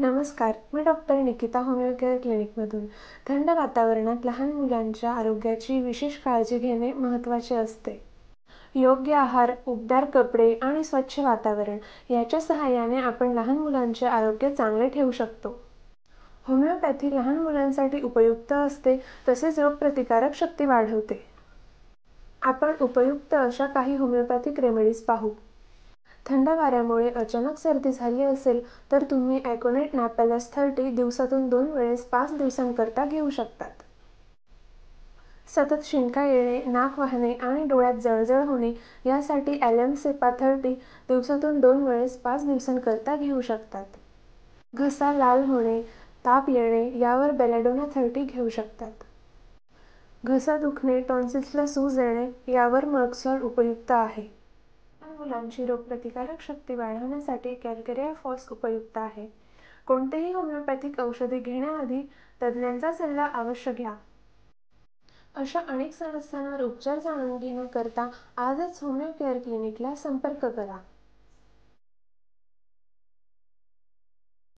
नमस्कार, मी doctor Nikita homeo care क्लिनिकमधून. थंड वातावरणात लहान मुलांच्या आरोग्याची विशेष काळजी घेणे महत्त्वाचे असते. योग्य आहार, उबदार कपडे आणि स्वच्छ वातावरण याच्या सहाय्याने आपण लहान मुलांचे आरोग्य चांगले ठेवू शकतो. होमिओपॅथी लहान मुलांसाठी उपयुक्त असते, तसेच रोगप्रतिकारक शक्ती वाढवते. आपण उपयुक्त अशा काही होमिओपॅथिक रेमेडीज पाहू. थंड वाऱ्यामुळे अचानक सर्दी झाली असेल तर तुम्ही ॲकोनेट नॅपॅलस 30 दिवसातून 2 वेळेस 5 दिवसांकरता घेऊ शकतात. सतत शिंका येणे, नाक वाहणे आणि डोळ्यात जळजळ होणे यासाठी ॲलम सेपा 30 दिवसातून 2 वेळेस 5 दिवसांकरता घेऊ शकतात. घसा लाल होणे, ताप येणे यावर बेलाडोना 30 घेऊ शकतात. घसा दुखणे, टॉन्सिल्सला सूज येणे यावर मर्क्सॉल उपयुक्त आहे. लहान मुलांची रोगप्रतिकारक शक्ती वाढवण्यासाठी कॅलकेरिया फॉस उपयुक्त आहे. कोणतेही होमिओपॅथिक औषधे घेण्याआधी तज्ज्ञांचा सल्ला अवश्य घ्या. अशा अनेक समस्यांवर उपचार जाणून घेण्याकरता आजच होमिओ केअर क्लिनिकला संपर्क करा.